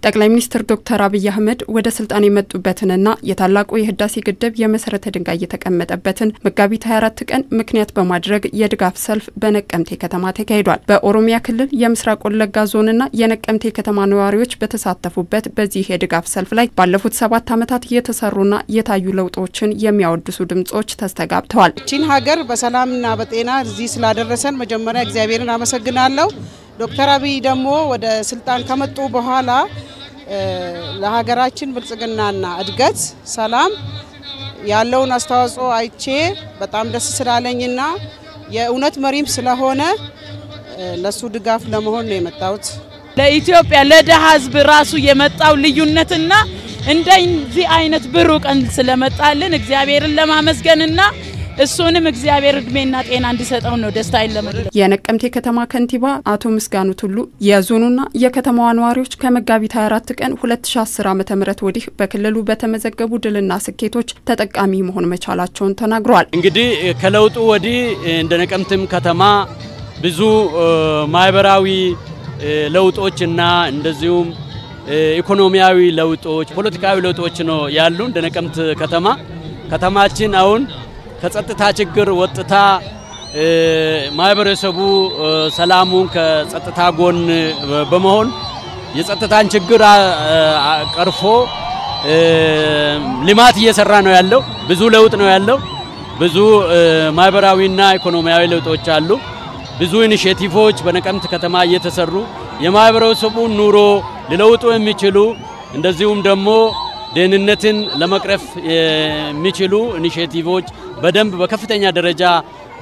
ጠቅላይ ሚኒስትር ዶክተር አብይ አህመድ ወደ ስልጣን የመጡበትንና የታላቁ የህዳሴ ግድብ የመሰረተ ድንጋይ የተቀመጠበትን መጋቢት 24 ቀን ምክንያት በማድረግ የድጋፍ ሰልፍ በነቀምቴ ከተማ ተካሂዷል። በኦሮሚያ ክልል የምስራቅ ወለጋ ዞንና የነቀምቴ ከተማ ነዋሪዎች በተሳተፉበት በዚህ የድጋፍ ሰልፍ ላይ ባለፉት 7 ዓመታት የተሰሩና የታዩ ለውጦችን የሚያወድሱ ድምጾች ተስተጋብተዋል። ቺን ሀገር በሰላምና በጤና እዚህ ስላደረሰን መጀመሪያ እግዚአብሔርን አመሰግናለሁ። ዶክተር አብይ ደግሞ ወደ ስልጣን ከመጡ በኋላ ለሀገራችን ብልጽግናና እድገት ሰላም ያለውን አስተዋጽኦ አይቼ በጣም ደስ ስላለኝና የእውነት መሪም ስለሆነ ለሱ ድጋፍ ለመሆን ነው የመጣሁት። ለኢትዮጵያ ለደሃ ህዝብ ራሱ የመጣው ልዩነትና እንደዚህ አይነት ብሩህ ቀን ስለመጣልን እግዚአብሔርን ለማመስገንና እሱንም እግዚአብሔር እድሜና ጤና እንዲሰጠው ነው ደስታዬን ለመግለጽ። የነቀምቴ ከተማ ከንቲባ አቶ ምስጋኑ ቱሉ የዞኑና የከተማዋ ነዋሪዎች ከመጋቢት 24 ቀን 2010 ዓ.ም ወዲህ በክልሉ በተመዘገቡ ድልና ስኬቶች ተጠቃሚ መሆን መቻላቸውን ተናግረዋል። እንግዲህ ከለውጡ ወዲህ እንደ ነቀምቴም ከተማ ብዙ ማህበራዊ ለውጦችና እንደዚሁም ኢኮኖሚያዊ ለውጦች ፖለቲካዊ ለውጦች ነው ያሉ። እንደ ነቀምት ከተማችን አሁን ከጸጥታ ችግር ወጥታ ማህበረሰቡ ሰላሙን ከጸጥታ ጎን በመሆን የጸጥታን ችግር ቀርፎ ልማት እየሰራ ነው ያለው። ብዙ ለውጥ ነው ያለው። ብዙ ማህበራዊና ኢኮኖሚያዊ ለውጦች አሉ። ብዙ ኢኒሼቲቮች በነቀምት ከተማ እየተሰሩ የማህበረሰቡ ኑሮ ሊለውጡ የሚችሉ እንደዚሁም ደግሞ ደህንነትን ለመቅረፍ የሚችሉ ኢኒሼቲቮች በደንብ በከፍተኛ ደረጃ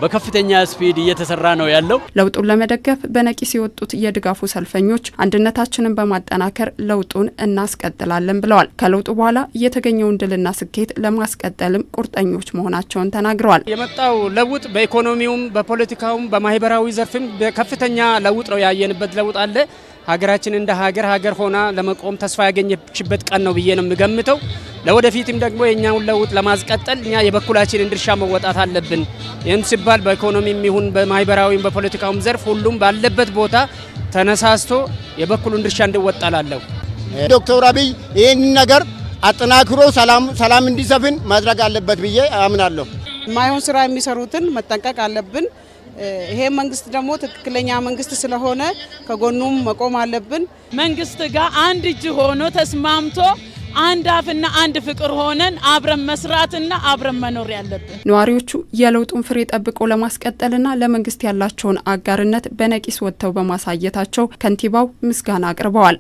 በከፍተኛ ስፒድ እየተሰራ ነው ያለው። ለውጡን ለመደገፍ በነቂስ የወጡት የድጋፉ ሰልፈኞች አንድነታችንን በማጠናከር ለውጡን እናስቀጥላለን ብለዋል። ከለውጡ በኋላ የተገኘውን ድልና ስኬት ለማስቀጠልም ቁርጠኞች መሆናቸውን ተናግረዋል። የመጣው ለውጥ በኢኮኖሚውም በፖለቲካውም በማህበራዊ ዘርፍም በከፍተኛ ለውጥ ነው ያየንበት ለውጥ አለ። ሀገራችን እንደ ሀገር ሆና ለመቆም ተስፋ ያገኘችበት ቀን ነው ብዬ ነው የምገምተው። ለወደፊትም ደግሞ የኛውን ለውጥ ለማስቀጠል እኛ የበኩላችንን ድርሻ መወጣት አለብን። ይህን ሲባል በኢኮኖሚም ይሁን በማህበራዊም በፖለቲካውም ዘርፍ ሁሉም ባለበት ቦታ ተነሳስቶ የበኩሉን ድርሻ እንዲወጣላለሁ። ዶክተር አብይ ይህን ነገር አጠናክሮ ሰላም እንዲሰፍን ማድረግ አለበት ብዬ አምናለሁ። ማይሆን ስራ የሚሰሩትን መጠንቀቅ አለብን። ይሄ መንግስት ደግሞ ትክክለኛ መንግስት ስለሆነ ከጎኑም መቆም አለብን። መንግስት ጋር አንድ እጅ ሆኖ ተስማምቶ አንድ አፍና አንድ ፍቅር ሆነን አብረን መስራትና አብረን መኖር ያለብን። ነዋሪዎቹ የለውጡን ፍሬ ጠብቀው ለማስቀጠልና ለመንግስት ያላቸውን አጋርነት በነቂስ ወጥተው በማሳየታቸው ከንቲባው ምስጋና አቅርበዋል።